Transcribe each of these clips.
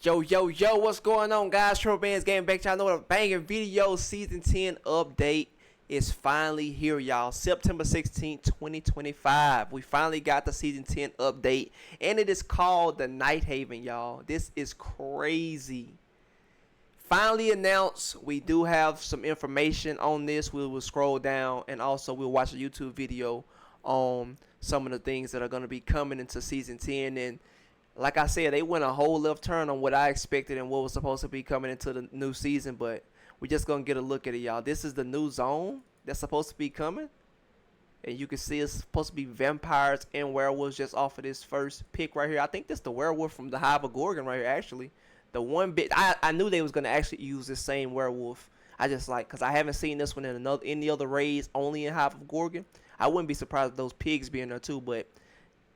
Yo, what's going on, guys? TripleBandz getting back to y'all. Know what a banging video. Season 10 update is finally here, y'all. September 16th, 2025. We finally got the Season 10 update, and it is called the Nighthaven, y'all. This is crazy. Finally announced. We do have some information on this. We will scroll down, and also we'll watch a YouTube video on some of the things that are going to be coming into Season 10. And like I said, they went a whole left turn on what I expected and what was supposed to be coming into the new season, but we're just going to get a look at it, y'all. This is the new zone that's supposed to be coming, and you can see it's supposed to be vampires and werewolves just off of this first pick right here. I think this is the werewolf from the Hive of Gorgon right here, actually. The one bit, I knew they was going to actually use this same werewolf. I just like, because I haven't seen this one in any other raids, only in Hive of Gorgon. I wouldn't be surprised if those pigs be in there too, but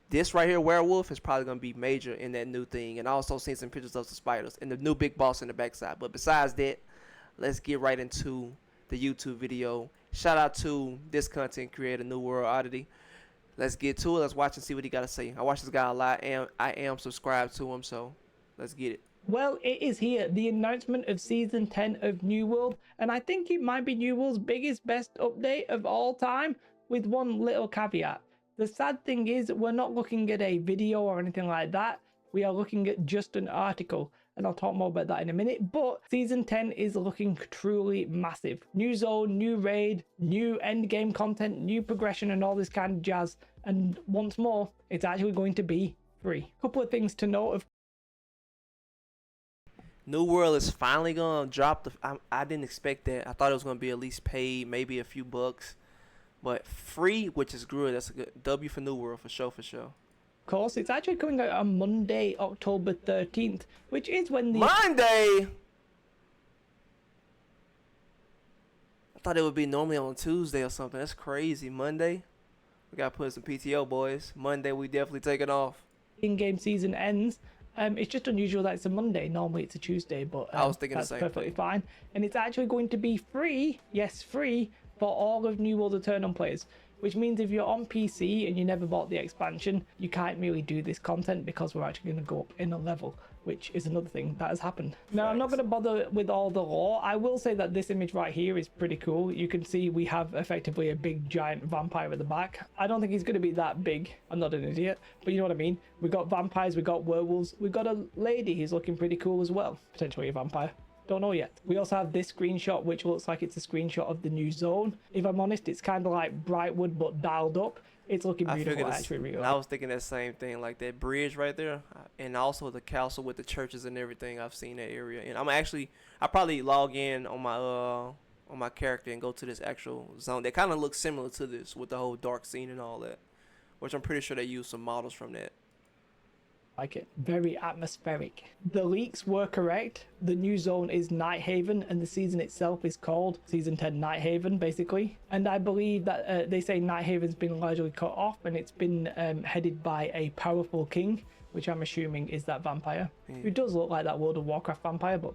this right here, werewolf, is probably going to be major in that new thing. And I also seen some pictures of the spiders and the new big boss in the backside. But besides that, let's get right into the YouTube video. Shout out to this content creator, New World Oddity. Let's get to it. Let's watch and see what he got to say. I watch this guy a lot, and I am subscribed to him, so let's get it. Well, it is here, the announcement of Season 10 of New World, and I think it might be New World's biggest, best update of all time, with one little caveat. The sad thing is, we're not looking at a video or anything like that. We are looking at just an article, and I'll talk more about that in a minute. But Season 10 is looking truly massive. New zone, new raid, new endgame content, new progression, and all this kind of jazz. And once more, it's actually going to be free. Couple of things to note. New World is finally going to drop the... I didn't expect that. I thought it was going to be at least paid, maybe a few bucks. But free, which is good. That's a good W for New World, for sure, for sure. Of course, it's actually coming out on Monday, October 13th, which is when the... Monday? I thought it would be normally on Tuesday or something. That's crazy. Monday? We got to put some PTO, boys. Monday, we definitely take it off. In-game season ends. It's just unusual that it's a Monday. Normally it's a Tuesday, but I was thinking that's the same perfectly thing. fine. And it's actually going to be free, yes, free, for all of New World Aeternum players. Which means if you're on PC and you never bought the expansion, you can't really do this content because we're actually going to go up in a level, which is another thing that has happened. Now, I'm not going to bother with all the lore. I will say that this image right here is pretty cool. You can see we have effectively a big giant vampire at the back. I don't think he's going to be that big. I'm not an idiot, but you know what I mean. We got vampires, we got werewolves, we got a lady who's looking pretty cool as well. Potentially a vampire. Don't know yet. We also have this screenshot, which looks like it's a screenshot of the new zone. If I'm honest, it's kind of like Brightwood, but dialed up. It's looking beautiful, actually. Really. I was thinking that same thing, like that bridge right there, and also the castle with the churches and everything. I've seen that area, and I probably log in on my character and go to this actual zone that kind of looks similar to this with the whole dark scene and all that, which I'm pretty sure they used some models from that. Like it. Very atmospheric. The leaks were correct. The new zone is Nighthaven, and the season itself is called Season 10 Nighthaven, basically. And I believe that they say Nighthaven's been largely cut off, and it's been headed by a powerful king, which I'm assuming is that vampire. Who does look like that World of Warcraft vampire, but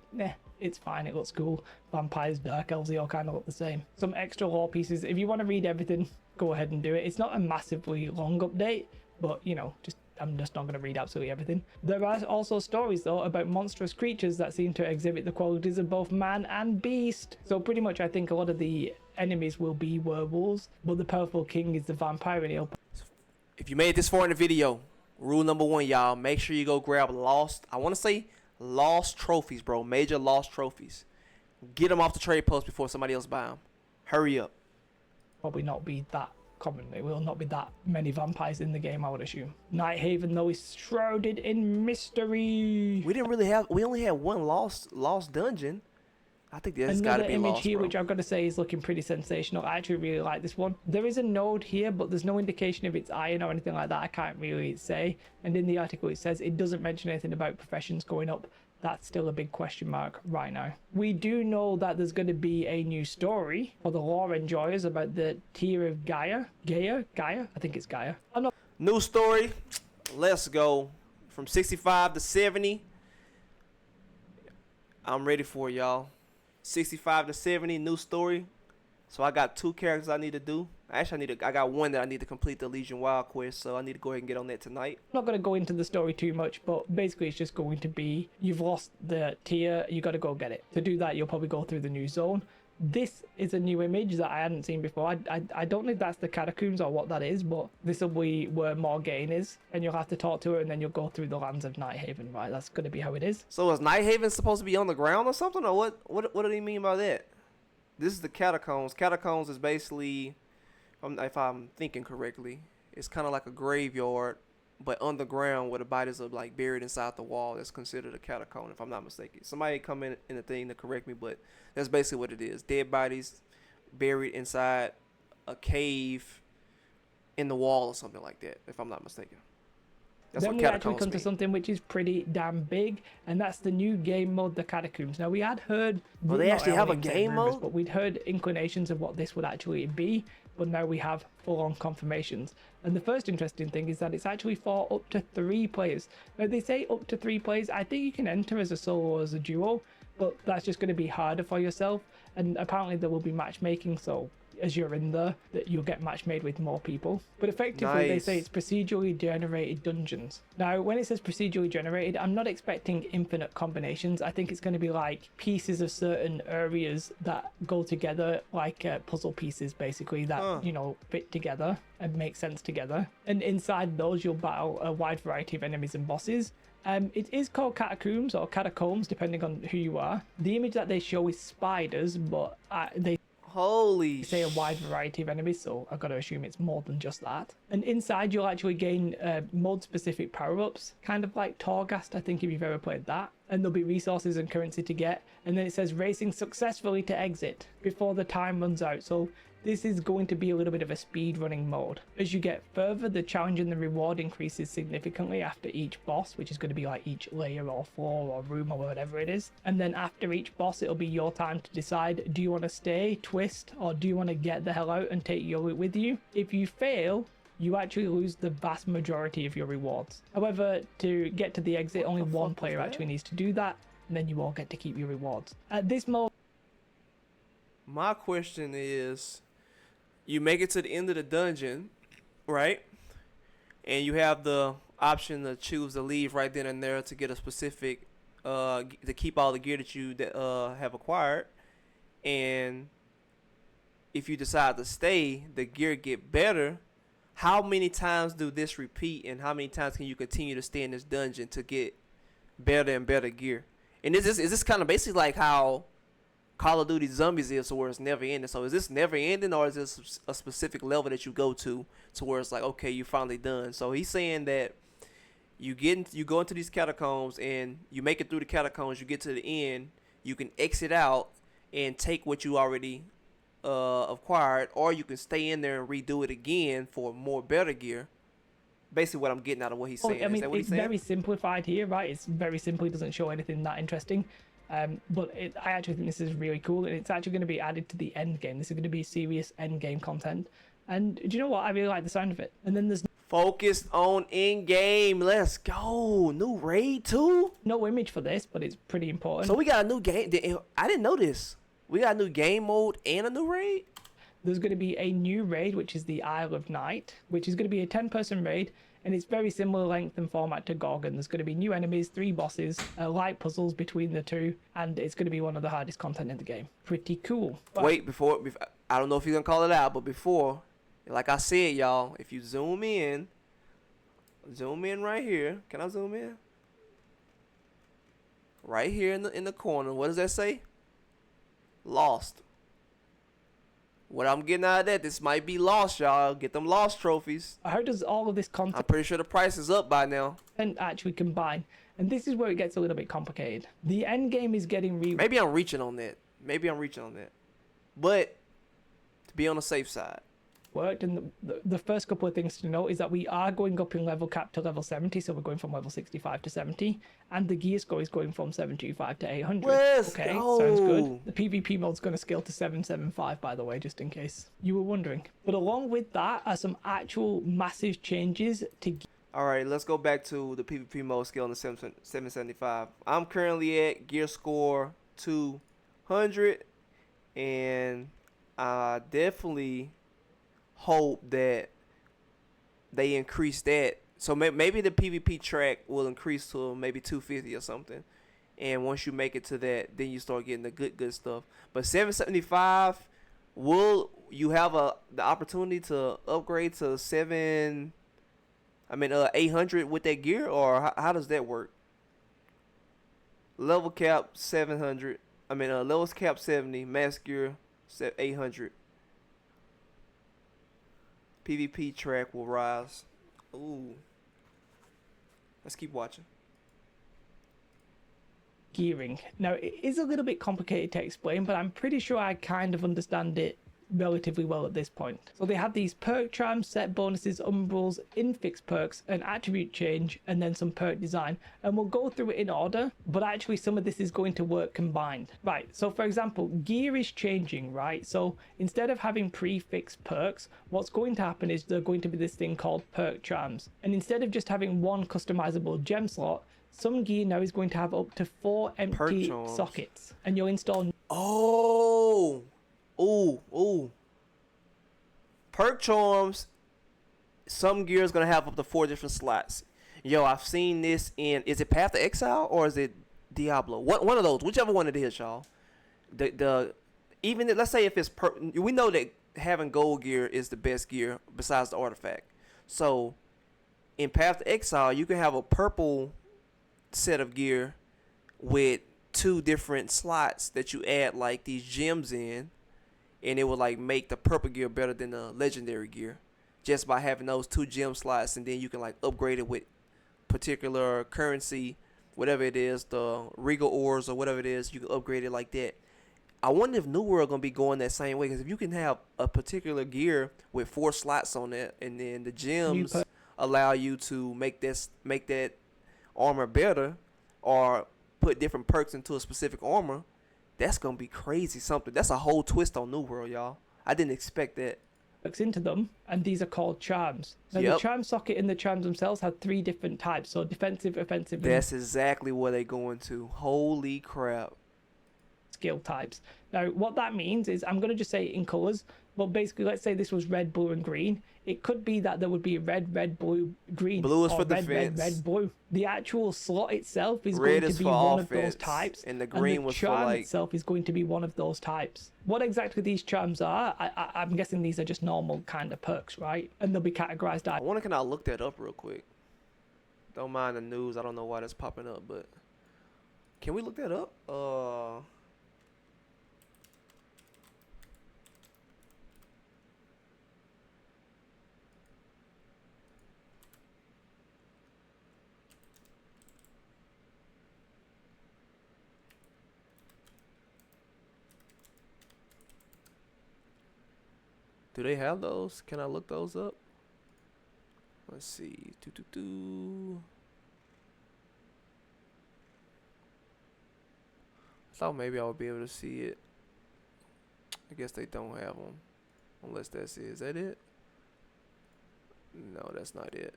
it's fine, it looks cool. Vampires, dark elves, they all kind of look the same. Some extra lore pieces. If you want to read everything, go ahead and do it. It's not a massively long update, but you know, I'm just not going to read absolutely everything. There are also stories though about monstrous creatures that seem to exhibit the qualities of both man and beast. So pretty much I think a lot of the enemies will be werewolves, but the powerful king is the vampire, and If you made this far in the video, rule number 1, y'all, make sure you go grab lost trophies, bro. Major lost trophies. Get them off the trade post before somebody else buy them. Hurry up. Probably not be that common. It will not be that many vampires in the game, I would assume. Nighthaven though is shrouded in mystery. We only had one lost dungeon. I think there's got to be image lost, here, bro. which I've got to say is looking pretty sensational. I actually really like this one. There is a node here, but there's no indication if it's iron or anything like that. I can't really say. And in the article it says it doesn't mention anything about professions going up. That's still a big question mark right now. We do know that there's going to be a new story for the lore enjoyers about the tier of Gaia. I think it's Gaia. New story. Let's go. From 65 to 70. I'm ready for it, y'all. 65 to 70, new story. So I got 2 characters I need to do. Actually, I got one that I need to complete, the Legion Wild quest, so I need to go ahead and get on that tonight. I'm not going to go into the story too much, but basically it's just going to be, you've lost the tier, you got to go get it. To do that, you'll probably go through the new zone. This is a new image that I hadn't seen before. I don't know if that's the catacombs or what that is, but this will be where Morgaine is, and you'll have to talk to her, and then you'll go through the lands of Nighthaven, right? That's going to be how it is. So is Nighthaven supposed to be on the ground or something, or what do they mean by that? This is the catacombs. Catacombs is basically, if I'm thinking correctly, it's kind of like a graveyard, but underground where the bodies are like buried inside the wall. That's considered a catacomb, if I'm not mistaken. Somebody come in the thing to correct me, but that's basically what it is. Dead bodies buried inside a cave in the wall or something like that, if I'm not mistaken. That's then what we actually catacombs come to mean. something which is pretty damn big, and that's the new game mode, the Catacombs. Now we had heard, Well, they not actually have a only game rumors, mode? but we'd heard inclinations of what this would actually be, but now we have full-on confirmations. And the first interesting thing is that it's actually for up to 3 players. Now they say up to 3 players. I think you can enter as a solo or as a duo, but that's just going to be harder for yourself. And apparently there will be matchmaking, so as you're in there, that you'll get match made with more people. But effectively, they Nice. say it's procedurally generated dungeons. Now, when it says procedurally generated, I'm not expecting infinite combinations. I think it's going to be like pieces of certain areas that go together, like puzzle pieces, basically, that, you know, fit together and make sense together. And inside those, you'll battle a wide variety of enemies and bosses. It is called catacombs or catacombs, depending on who you are. The image that they show is spiders, but they Holy say a wide variety of enemies, so I've got to assume it's more than just that. And inside you'll actually gain mode specific power-ups, kind of like Torghast, I think, if you've ever played that. And there'll be resources and currency to get, and then it says racing successfully to exit before the time runs out. So this is going to be a little bit of a speed running mode. As you get further, the challenge and the reward increases significantly after each boss, which is going to be like each layer or floor or room or whatever it is. And then after each boss, it'll be your time to decide, do you want to stay, twist, or do you want to get the hell out and take your loot with you? If you fail, you actually lose the vast majority of your rewards. However, to get to the exit, only one player actually needs to do that, and then you all get to keep your rewards. At this mode, My question is, you make it to the end of the dungeon, right? And you have the option to choose to leave right then and there to get a specific, to keep all the gear that you have acquired. And if you decide to stay, the gear get better. How many times do this repeat, and how many times can you continue to stay in this dungeon to get better and better gear? And is this kind of basically like how Call of Duty Zombies is, so where it's never ending? So is this never ending, or is this a specific level that you go to where it's like, okay, you're finally done? So he's saying that you go into these catacombs and you make it through the catacombs, you get to the end, you can exit out and take what you already acquired, or you can stay in there and redo it again for more better gear. Basically what I'm getting out of what he's saying. I mean, is that what it's he's saying? very simplified here, right? It's very simple, it doesn't show anything that interesting. But I actually think this is really cool, and it's actually going to be added to the end game. This is going to be serious end game content. And do you know what? I really like the sound of it. And then there's Focused on in game. Let's go. New raid too. no image for this, but it's pretty important. So we got a new game. I didn't know this. We got a new game mode and a new raid. There's going to be a new raid, which is the Isle of Night, which is going to be a 10-person raid, and it's very similar length and format to Gorgon. There's going to be new enemies, 3 bosses, light puzzles between the two, and it's going to be one of the hardest content in the game. Pretty cool. But Wait, before I don't know if you're gonna call it out, but before, like I said, y'all, if you zoom in right here. Can I zoom in? Right here in the corner. What does that say? Lost. What I'm getting out of that, this might be lost, y'all. Get them lost trophies. how does all of this I'm content pretty sure the price is up by now. actually combine? And this is where it gets a little bit complicated. The end game is getting Maybe I'm reaching on that. But to be on the safe side. worked, and the first couple of things to note is that we are going up in level cap to level 70, so we're going from level 65 to 70, and the gear score is going from 725 to 800. Let's okay, go. sounds good. The PvP mode's going to scale to 775, by the way, just in case you were wondering. But along with that are some actual massive changes to All right, let's go back to the PvP mode scale in the 775. I'm currently at gear score 200, and I definitely hope that they increase that. So maybe the PvP track will increase to maybe 250 or something. And once you make it to that, then you start getting the good stuff. But 775, will you have the opportunity to upgrade to 800 with that gear, or how does that work? Level cap 700. Levels cap 70. Max gear 800. PvP track will rise. Ooh. Let's keep watching. Gearing. Now, it is a little bit complicated to explain, but I'm pretty sure I kind of understand it relatively well at this point. So they have these perk charms, set bonuses, umbrals, infix perks, an attribute change, and then some perk design. And we'll go through it in order, but actually some of this is going to work combined. Right, so for example, gear is changing, right? So instead of having prefix perks, what's going to happen is there's going to be this thing called perk charms. And instead of just having one customizable gem slot, some gear now is going to have up to 4 empty sockets. And you'll install... Ooh. Perk charms, some gear is going to have up to 4 different slots. Yo, I've seen this in, is it Path to Exile or is it Diablo? One of those, whichever one it is, y'all. Let's say if it's, we know that having gold gear is the best gear besides the artifact. So, in Path to Exile, you can have a purple set of gear with 2 different slots that you add like these gems in. And it will like make the purple gear better than the legendary gear just by having those 2 gem slots, and then you can like upgrade it with particular currency, whatever it is, the regal ores or whatever it is. You can upgrade it like that. I wonder if New World gonna be going that same way, because if you can have a particular gear with 4 slots on it, and then the gems allow you to make that armor better or put different perks into a specific armor, that's going to be crazy something. That's a whole twist on New World, y'all. I didn't expect that. Into them, and these are called charms. Now, the charm socket and the charms themselves have 3 different types. So defensive, offensive, that's exactly where they're going to. Holy crap. Skill types. Now, what that means is, I'm going to just say it in colors, but basically, let's say this was red, blue, and green. It could be that there would be red, blue, green. Blue is for red, defense. Red, blue. The actual slot itself is red going to be one of those types. And the green was for like... the charm itself is going to be one of those types. What exactly these charms are, I'm guessing these are just normal kind of perks, right? And they'll be categorized out. I wonder, can I look that up real quick? Don't mind the news. I don't know why that's popping up, but... Can we look that up? Do they have those? Can I look those up? Let's see. I thought maybe I would be able to see it. I guess they don't have them. Unless that's it. Is that it? No, that's not it.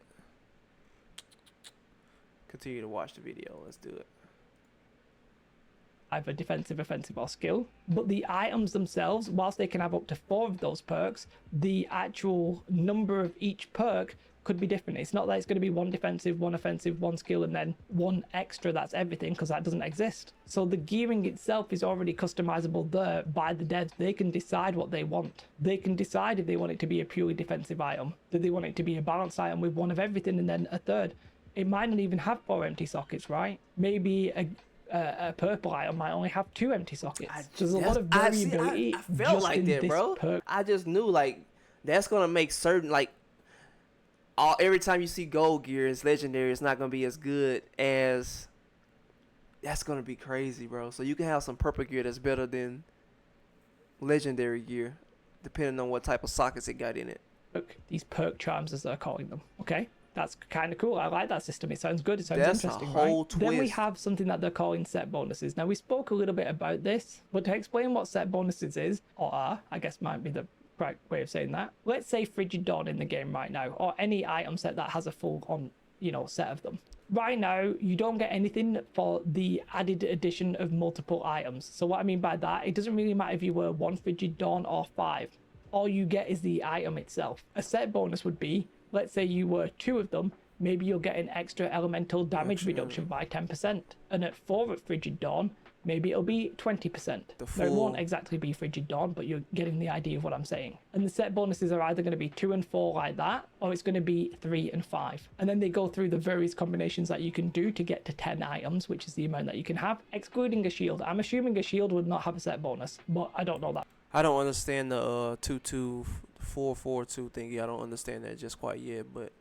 Continue to watch the video. Let's do it. Either defensive, offensive, or skill. But the items themselves, whilst they can have up to 4 of those perks, the actual number of each perk could be different. It's not that it's going to be 1 defensive, 1 offensive, 1 skill, and then 1 extra that's everything, because that doesn't exist. So the gearing itself is already customizable there by the devs. They can decide what they want. They can decide if they want it to be a purely defensive item, do they want it to be a balanced item with 1 of everything and then a third. It might not even have 4 empty sockets, right? Maybe a purple item might only have 2 empty sockets. There's a lot of variability. I felt like that, bro. I just knew like that's gonna make certain like every time you see gold gear is legendary, it's not gonna be as good as. That's gonna be crazy, bro. So you can have some purple gear that's better than legendary gear, depending on what type of sockets it got in it. Look, these perk charms, as they're calling them. Okay. That's kind of cool. I like that system. It sounds good. It sounds interesting, a whole twist. Then we have something that they're calling set bonuses. Now, we spoke a little bit about this, but to explain what set bonuses is, or are, I guess might be the right way of saying that. Let's say Frigid Dawn in the game right now, or any item set that has a full on, set of them. Right now, you don't get anything for the added addition of multiple items. So what I mean by that, it doesn't really matter if you were 1 Frigid Dawn or 5. all you get is the item itself. A set bonus would be, let's say you were 2 of them, maybe you'll get an extra elemental damage reduction by 10%. And at 4 at Frigid Dawn, maybe it'll be 20%. Now, it won't exactly be Frigid Dawn, but you're getting the idea of what I'm saying. And the set bonuses are either going to be 2 and 4 like that, or it's going to be 3 and 5. And then they go through the various combinations that you can do to get to 10 items, which is the amount that you can have, excluding a shield. I'm assuming a shield would not have a set bonus, but I don't know that. I don't understand the 22442 thingy. I don't understand that just quite yet, but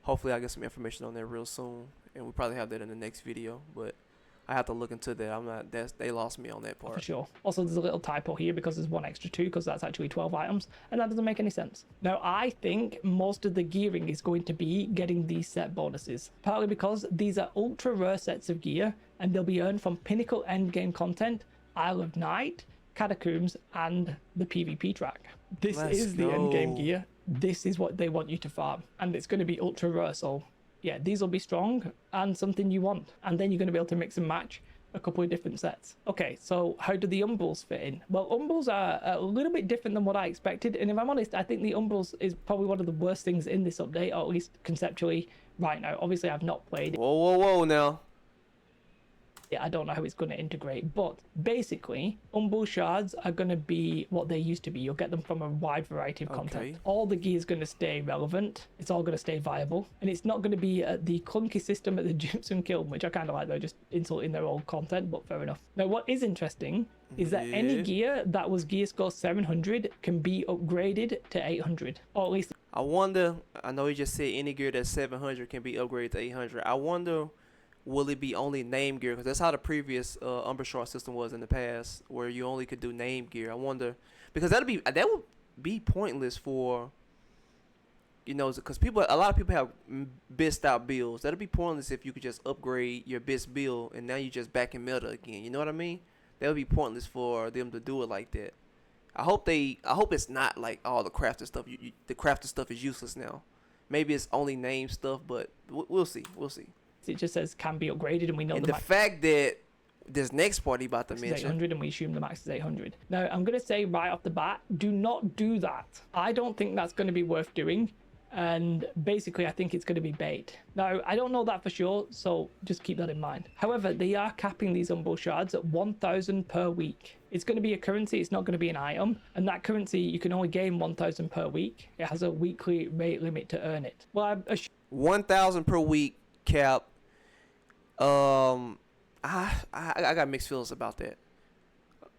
hopefully I get some information on that real soon, and we'll probably have that in the next video. But I have to look into that. They lost me on that part. For sure. Also, there's a little typo here because there's one extra 2, because that's actually 12 items, and that doesn't make any sense. Now, I think most of the gearing is going to be getting these set bonuses, partly because these are ultra rare sets of gear, and they'll be earned from pinnacle endgame content, Isle of Night, Catacombs, and the PvP track. This is the endgame gear. This is what they want you to farm, and it's going to be ultra rare, so yeah, these will be strong and something you want. And then you're going to be able to mix and match a couple of different sets. Okay, so how do the Umbrals fit in? Well, Umbrals are a little bit different than what I expected. And if I'm honest, I think the Umbrals is probably one of the worst things in this update, or at least conceptually right now. Obviously, I've not played it. Whoa now. I don't know how it's going to integrate, but basically Umbral shards are going to be what they used to be. You'll get them from a wide variety of content. All the gear is going to stay relevant, it's all going to stay viable, and it's not going to be the clunky system at the Gypsum Kiln, which I kind of like. They're just insulting their old content, but fair enough. Now, what is interesting is that any gear that was gear score 700 can be upgraded to 800, or at least I wonder, I know you just said any gear that's 700 can be upgraded to 800. I wonder, will it be only name gear? Because that's how the previous Umber Shard system was in the past, where you only could do name gear. I wonder, because that would be pointless for, you know, because a lot of people have best out builds. That'd be pointless if you could just upgrade your best build and now you just back in meta again. You know what I mean? That would be pointless for them to do it like that. I hope it's not like all the crafted stuff. The crafted stuff is useless now. Maybe it's only name stuff, but we'll see. it just says can be upgraded, and we know and the fact that this next part he about to mention 800, and we assume the max is 800. Now, I'm going to say right off the bat, do not do that. I don't think that's going to be worth doing, and basically I think it's going to be bait. Now, I don't know that for sure, so just keep that in mind. However, they are capping these Umbral shards at 1,000 per week. It's going to be a currency, it's not going to be an item, and that currency you can only gain 1,000 per week. It has a weekly rate limit to earn it. Well, 1,000 per week cap. I got mixed feelings about that.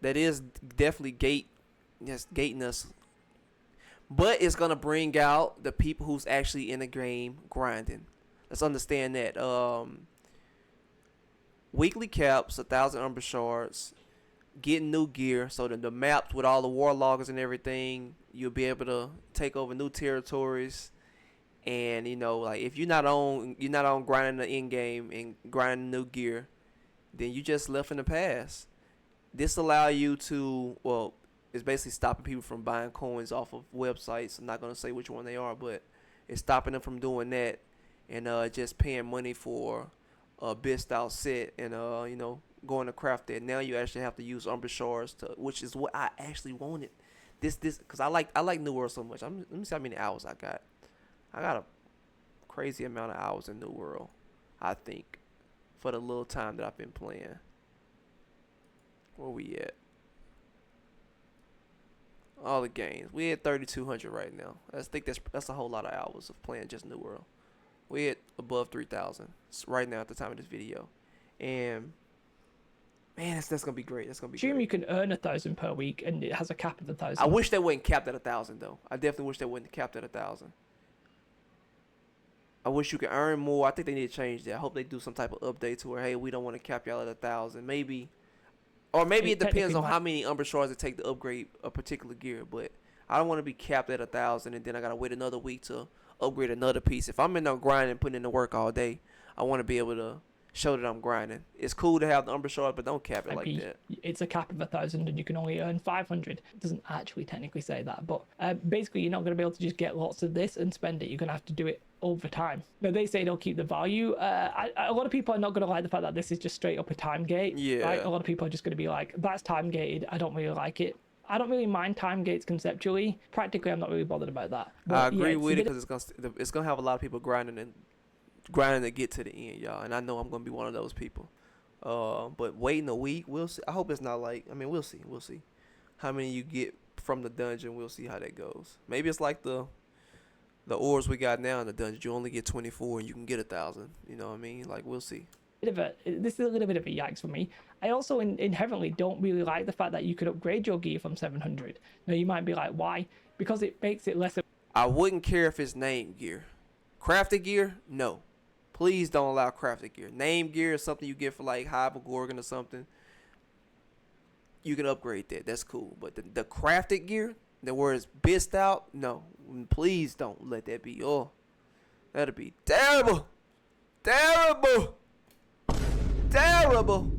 That is definitely gating us, but it's gonna bring out the people who's actually in the game grinding. Let's understand that. Weekly caps, 1,000 Umber shards, getting new gear, so that the maps with all the warloggers and everything, you'll be able to take over new territories. And you know, like if you're not on grinding the end game and grinding new gear, then you just left in the past. This allow you to, well, it's basically stopping people from buying coins off of websites. I'm not gonna say which one they are, but it's stopping them from doing that and just paying money for a best out set and you know, going to craft that. Now you actually have to use Umber shards which is what I actually wanted. This because I like New World so much. Let me see how many hours I got. I got a crazy amount of hours in New World, I think, for the little time that I've been playing. Where we at? All the games. We at 3,200 right now. I think that's a whole lot of hours of playing just New World. We at above 3,000 right now at the time of this video, and man, that's gonna be great. That's gonna be. Assume great. You can earn 1,000 per week, and it has a cap of 1,000. I wish they wasn't capped at 1,000 though. I definitely wish they wasn't capped at 1,000. I wish you could earn more. I think they need to change that. I hope they do some type of update to where, hey, we don't want to cap y'all at 1,000. Maybe, or maybe it depends on how many Umber shards it take to upgrade a particular gear. But I don't want to be capped at 1,000 and then I gotta wait another week to upgrade another piece. If I'm in there grinding, putting in the work all day, I want to be able to show that I'm grinding. It's cool to have the Umber shard, but don't cap it like that. It's a cap of 1,000 and you can only earn 500. It doesn't actually technically say that, but basically you're not going to be able to just get lots of this and spend it. You're going to have to do it over time. Now, they say they'll keep the value. A lot of people are not going to like the fact that this is just straight up a time gate. Yeah. Right? A lot of people are just going to be like, that's time gated. I don't really like it. I don't really mind time gates conceptually. Practically, I'm not really bothered about that. But, I agree yeah, with it because it's gonna have a lot of people grinding to get to the end, y'all. And I know I'm gonna be one of those people. But waiting a week, we'll see. I hope it's not like. I mean, we'll see. We'll see how many you get from the dungeon. We'll see how that goes. Maybe it's like the ores we got now in the dungeon. You only get 24 and you can get 1,000. You know what I mean? Like, we'll see. This is a little bit of a yikes for me. I also inherently don't really like the fact that you could upgrade your gear from 700. Now you might be like, why? Because it makes it less. I wouldn't care if it's name gear. Crafted gear, no. Please don't allow crafted gear. Name gear is something you get for like Hive or Gorgon or something. You can upgrade that. That's cool. But the crafted gear, the where it's bissed out, no. Please don't let that be. Oh, that'd be terrible. Terrible. Terrible.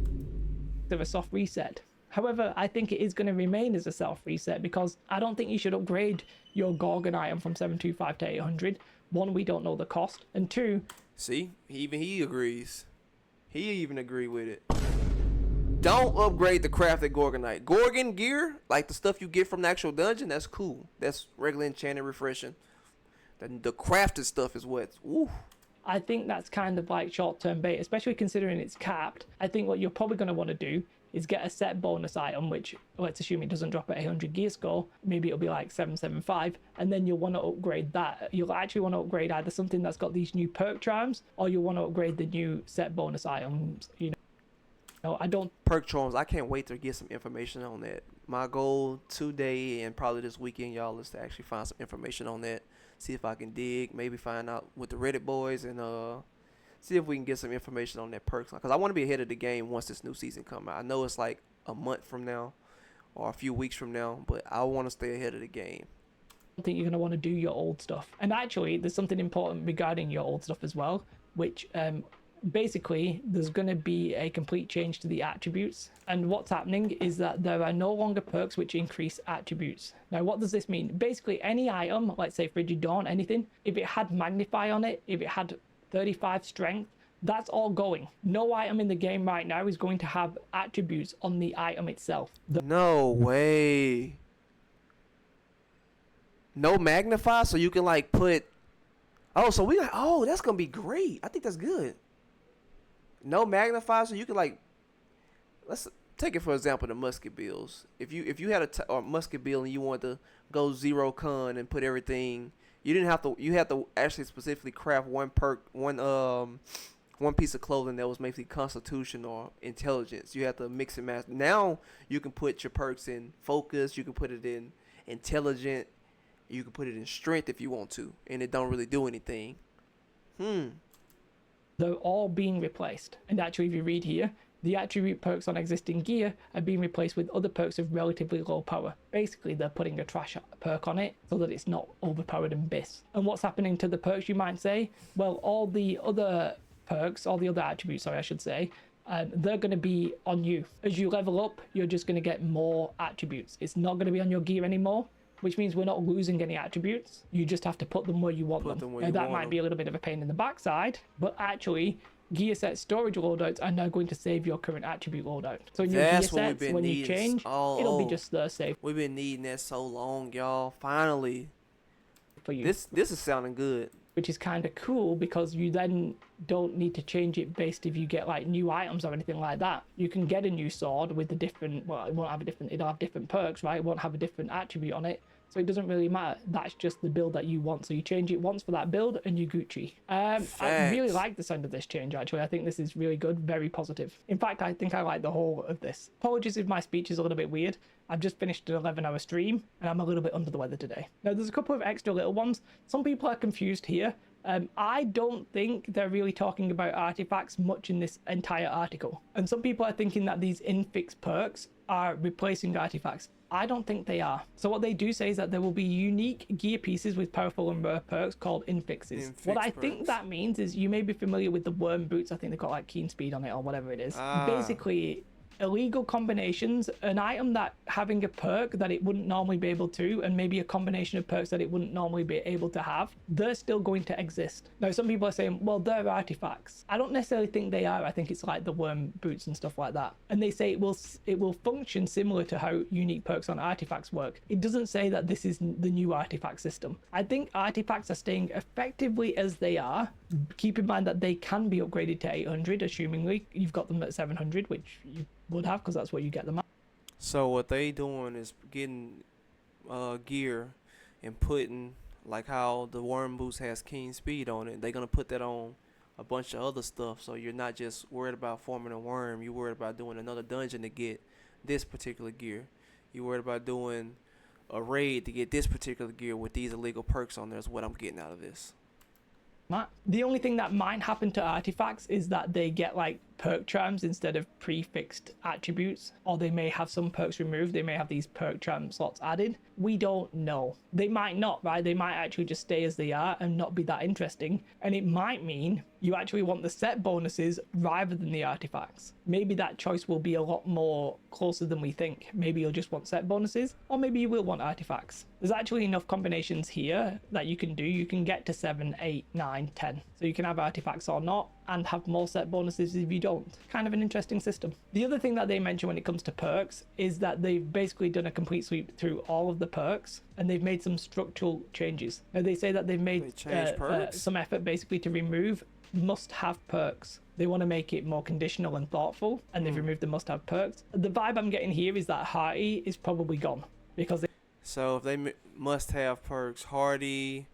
Of a soft reset. However, I think it is going to remain as a soft reset because I don't think you should upgrade your Gorgon item from 725 to 800. One, we don't know the cost, and two, see, he agrees. He even agreed with it. Don't upgrade the crafted Gorgonite. Gorgon gear, like the stuff you get from the actual dungeon, that's cool. That's regular enchanted refreshing. The crafted stuff is what's woo. I think that's kind of like short-term bait, especially considering it's capped. I think what you're probably going to want to do is get a set bonus item, which let's assume it doesn't drop at 800 gear score. Maybe it'll be like 775, and then you'll want to upgrade that. You'll actually want to upgrade either something that's got these new perk charms, or you'll want to upgrade the new set bonus items. You know, I don't perk charms. I can't wait to get some information on that. My goal today and probably this weekend, y'all, is to actually find some information on that. See if I can dig, maybe find out with the Reddit boys and see if we can get some information on that perks. Because I want to be ahead of the game once this new season comes out. I know it's like a month from now or a few weeks from now, but I want to stay ahead of the game. I think you're going to want to do your old stuff. And actually, there's something important regarding your old stuff as well, which basically there's going to be a complete change to the attributes. And what's happening is that there are no longer perks which increase attributes. Now what does this mean? Basically any item, let's say Frigid Dawn, anything, if it had Magnify on it, if it had 35 strength, that's all going. No item in the game right now is going to have attributes on the item itself. No way. No Magnify, so you can like put that's gonna be great. I think that's good. No Magnify, so you can like, let's take it for example the musket builds. If you had a musket build and you wanted to go 0 con and put everything, you had to actually specifically craft one perk, one piece of clothing that was maybe Constitution or Intelligence. You have to mix and match. Now you can put your perks in Focus, you can put it in Intelligent, you can put it in Strength if you want to, and it don't really do anything. They're all being replaced. And actually, if you read here, the attribute perks on existing gear are being replaced with other perks of relatively low power. Basically, they're putting a trash perk on it so that it's not overpowered and bis. And what's happening to the perks, you might say? Well, all the other perks, all the other attributes, sorry, I should say, they're going to be on you. As you level up, you're just going to get more attributes. It's not going to be on your gear anymore, which means we're not losing any attributes. You just have to put them where you want them. Now, that might be a little bit of a pain in the backside, but actually, gear set storage loadouts are now going to save your current attribute loadout. So in your gear sets, when you change, it'll be just there safe. We've been needing that so long, y'all. Finally. For you. This is sounding good. Which is kind of cool because you then don't need to change it based if you get like new items or anything like that. You can get a new sword with a different, well, it'll have different perks, right? It won't have a different attribute on it. So it doesn't really matter. That's just the build that you want. So you change it once for that build and you're Gucci. I really like the sound of this change, actually. I think this is really good, very positive. In fact, I think I like the whole of this. Apologies if my speech is a little bit weird. I've just finished an 11-hour stream and I'm a little bit under the weather today. Now, there's a couple of extra little ones. Some people are confused here. I don't think they're really talking about artifacts much in this entire article. And some people are thinking that these infix perks are replacing artifacts. I don't think they are. So what they do say is that there will be unique gear pieces with powerful and rare perks called infixes. What I think that means is you may be familiar with the worm boots. I think they've got like keen speed on it or whatever it is. Basically, illegal combinations, an item that having a perk that it wouldn't normally be able to, and maybe a combination of perks that it wouldn't normally be able to have, they're still going to exist. Now, some people are saying, well, they're artifacts. I don't necessarily think they are. I think it's like the worm boots and stuff like that. And they say it will function similar to how unique perks on artifacts work. It doesn't say that this is the new artifact system. I think artifacts are staying effectively as they are. Keep in mind that they can be upgraded to 800, assumingly you've got them at 700, which you would have because that's where you get them at. So what they doing is getting gear and putting, like how the worm boots has keen speed on it, they're gonna put that on a bunch of other stuff, so you're not just worried about forming a worm, you're worried about doing another dungeon to get this particular gear. You're worried about doing a raid to get this particular gear with these illegal perks on there is what I'm getting out of this. The only thing that might happen to artifacts is that they get like perk charms instead of prefixed attributes, or they may have some perks removed. They may have these perk charm slots added. We don't know. They might not, right? They might actually just stay as they are and not be that interesting. And it might mean you actually want the set bonuses rather than the artifacts. Maybe that choice will be a lot more closer than we think. Maybe you'll just want set bonuses, or maybe you will want artifacts. There's actually enough combinations here that you can do. You can get to 7, 8, 9, 10. So you can have artifacts or not, and have more set bonuses if you don't. Kind of an interesting system. The other thing that they mention when it comes to perks is that they've basically done a complete sweep through all of the perks, and they've made some structural changes. Now they say that they've made some effort basically to remove must-have perks. They want to make it more conditional and thoughtful, and they've removed the must-have perks. The vibe I'm getting here is that Hearty is probably gone because so if they must-have perks, Hardy,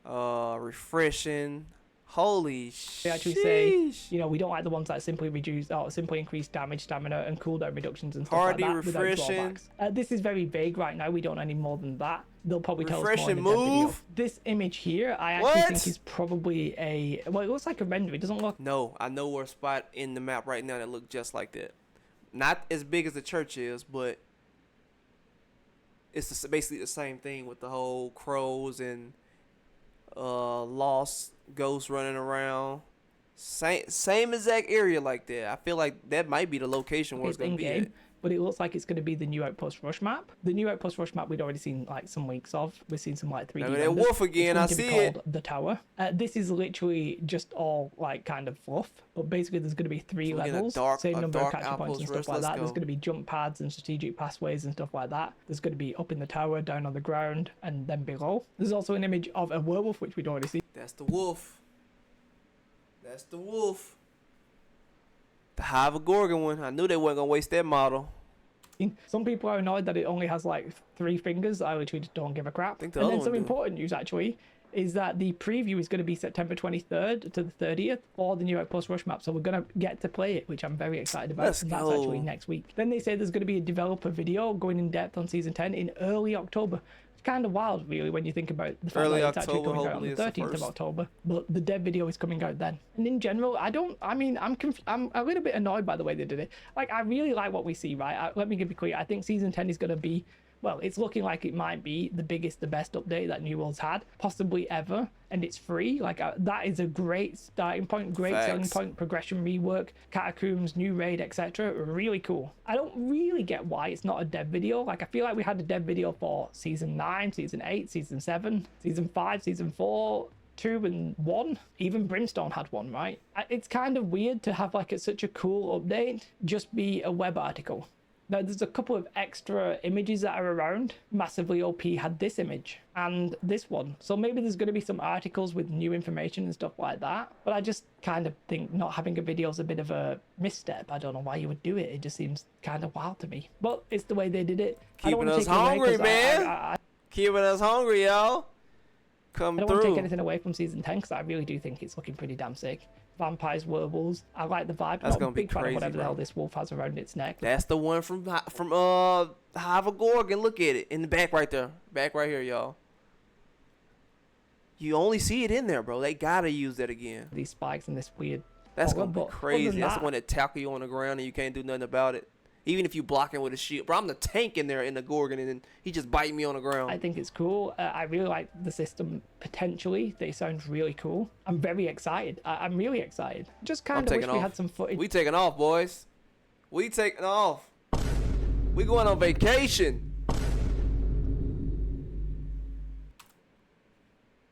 refreshing. Holy shit. They actually say, you know, we don't like the ones that simply reduce or simply increase damage, stamina, and cooldown reductions and stuff Hardy, like that. refreshing. This is very vague right now. We don't know any more than that. They'll probably tell us more Refreshing in the dev video. move? This image here, I actually think is probably a... Well, it looks like a render. It doesn't look... No, I know where a spot in the map right now that look just like that. Not as big as the church is, but it's basically the same thing with the whole crows and lost ghosts running around. Same exact area like that. I feel like that might be the location where it's going to be at. But it looks like it's going to be the new Outpost Rush map. The new Outpost Rush map we'd already seen like some weeks of. We've seen some like 3D Remember that wolf again, I see it. The tower. This is literally just all like kind of fluff. But basically there's going to be 3 levels. Same number of capture points and stuff like that. There's going to be jump pads and strategic pathways and stuff like that. There's going to be up in the tower, down on the ground, and then below. There's also an image of a werewolf, which we'd already seen. That's the wolf. That's the wolf. The Hive of Gorgon one. I knew they weren't going to waste that model. Some people are annoyed that it only has like 3 fingers. I literally just don't give a crap. And then some important news actually is that the preview is going to be September 23rd to the 30th for the new Outpost Rush map. So we're going to get to play it, which I'm very excited about. Let's and that's go. actually next week. Then they say there's going to be a developer video going in depth on Season 10 in early October. It's kind of wild, really, when you think about the fact that it's actually coming out on the 13th of October. But the dev video is coming out then. And in general, I'm a little bit annoyed by the way they did it. Like, I really like what we see, right? Let me be clear. I think Season 10 is going to be... Well, it's looking like it might be the biggest, the best update that New World's had, possibly ever, and it's free. Like, that is a great starting point, great selling point, progression rework, catacombs, new raid, etc. Really cool. I don't really get why it's not a dev video. Like, I feel like we had a dev video for Season 9, Season 8, Season 7, Season 5, Season 4, 2 and 1. Even Brimstone had one, right? It's kind of weird to have like such a cool update just be a web article. Now, there's a couple of extra images that are around. Massively OP had this image and this one. So maybe there's going to be some articles with new information and stuff like that. But I just kind of think not having a video is a bit of a misstep. I don't know why you would do it. It just seems kind of wild to me. But it's the way they did it. Keeping us hungry, man. Keeping us hungry, y'all. Come through. I don't want to take anything away from Season 10 because I really do think it's looking pretty damn sick. Vampires, werewolves. I like the vibe. That's gonna be crazy, fan of whatever bro. the hell this wolf has around its neck. That's the one from Hive of Gorgon. Look at it in the back right there. Back right here, y'all. You only see it in there, bro. They gotta use that again. These spikes and this weird. That's gonna be crazy. That's the one that tackle you on the ground and you can't do nothing about it. Even if you block him with a shield. Bro, I'm the tank in there in the Gorgon and then he just biting me on the ground. I think it's cool. I really like the system potentially. They sound really cool. I'm very excited. I'm really excited. Just kind of wish we had some footage. We taking off, boys. We taking off. We going on vacation.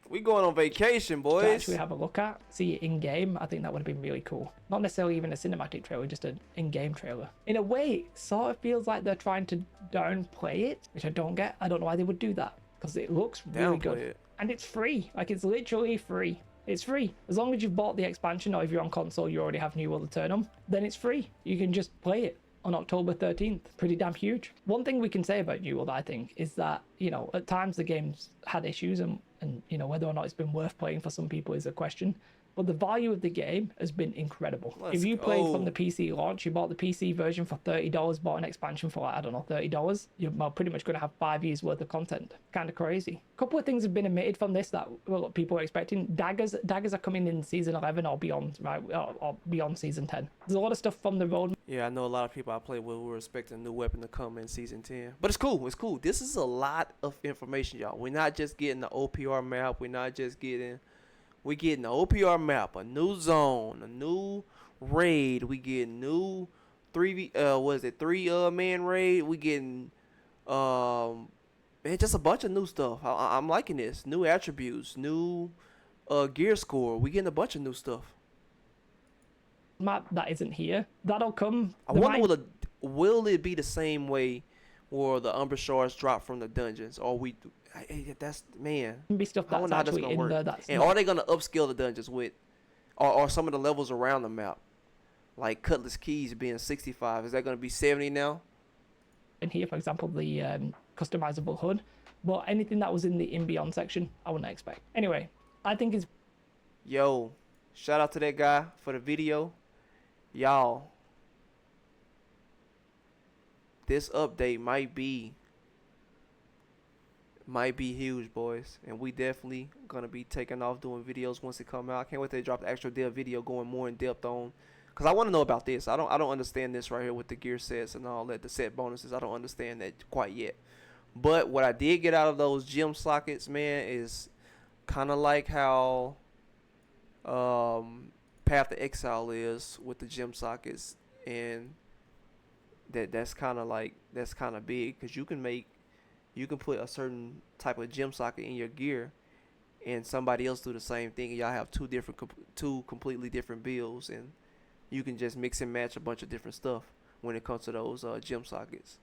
We going on vacation, boys. To actually have a look at, see it in game, I think that would have been really cool. Not necessarily even a cinematic trailer, just an in-game trailer. In a way, it sort of feels like they're trying to downplay it, which I don't get. I don't know why they would do that, because it looks really good. And it's free. Like, it's literally free. It's free. As long as you've bought the expansion, or if you're on console, you already have New World Aeternum, then it's free. You can just play it on October 13th. Pretty damn huge. One thing we can say about New World, I think, is that, you know, at times the game's had issues, and you know, whether or not it's been worth playing for some people is a question. But the value of the game has been incredible. If you played from the PC launch, you bought the PC version for $30, bought an expansion for, like, I don't know, $30, you're pretty much going to have 5 years worth of content. Kind of crazy. A couple of things have been omitted from this that, well, people are expecting. Daggers are coming in season 11 or beyond, right? Or beyond season 10. There's a lot of stuff from the road. Yeah, I know a lot of people I play with were expecting a new weapon to come in season 10. But it's cool. It's cool. This is a lot of information, y'all. We're not just getting the OPR map. We're not just getting... We getting the OPR map, a new zone, a new raid. We getting new 3-man raid. We getting man, just a bunch of new stuff. I'm liking this. New attributes, new gear score. We getting a bunch of new stuff. Map that isn't here. That'll come. I wonder will it be the same way where the Umbra shards drop from the dungeons, or that's, man. Be stuff that's actually in there. And are they gonna upscale the dungeons with, or some of the levels around the map, like Cutlass Keys being 65? Is that gonna be 70 now? In here, for example, the customizable HUD, but anything that was in the in beyond section, I wouldn't expect. Anyway, I think it's. Yo, shout out to that guy for the video, y'all. This update might be huge, boys, and we definitely gonna be taking off doing videos once it come out. I can't wait till they drop the actual dev video going more in depth on, because I want to know about this. I don't understand this right here with the gear sets and all that, the set bonuses. I don't understand that quite yet. But what I did get out of those gem sockets, man, is kind of like how Path to Exile is with the gem sockets, and that's kind of big, because you can put a certain type of gem socket in your gear, and somebody else do the same thing, and y'all have two completely different builds, and you can just mix and match a bunch of different stuff when it comes to those gem sockets.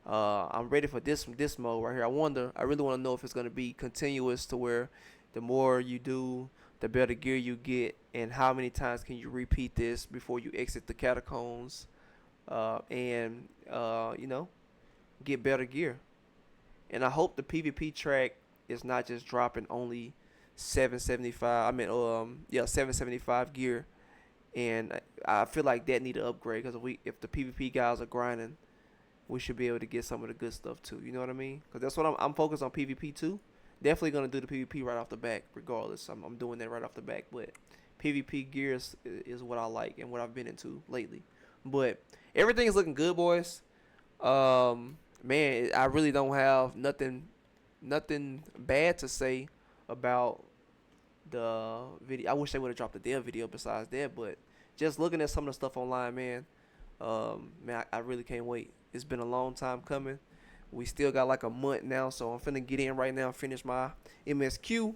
I'm ready for this mode right here. I really want to know if it's going to be continuous, to where the more you do, the better gear you get, and how many times can you repeat this before you exit the catacombs, and you know, get better gear. And I hope the PvP track is not just dropping only 775. 775 gear. And I feel like that need to upgrade, because if the PvP guys are grinding, we should be able to get some of the good stuff too. You know what I mean? Because that's what I'm focused on, PvP too. Definitely gonna do the PvP right off the back, regardless. I'm doing that right off the back. But PvP gear is what I like and what I've been into lately. But everything is looking good, boys. Man, I really don't have nothing bad to say about the video. I wish they would have dropped the dev video besides that, but just looking at some of the stuff online, man, I really can't wait. It's been a long time coming. We still got like a month now, so I'm finna get in right now and finish my MSQ,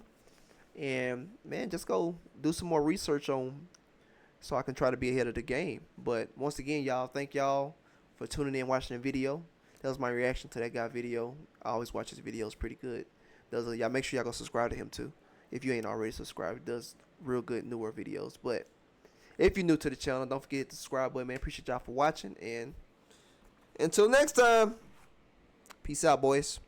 and man, just go do some more research on, so I can try to be ahead of the game. But once again, y'all, thank y'all for tuning in, watching the video. That was my reaction to that guy video. I always watch his videos, pretty good. Y'all make sure y'all go subscribe to him too, if you ain't already subscribed. He does real good newer videos. But if you're new to the channel, don't forget to subscribe button, man. Appreciate y'all for watching, and until next time, peace out, boys.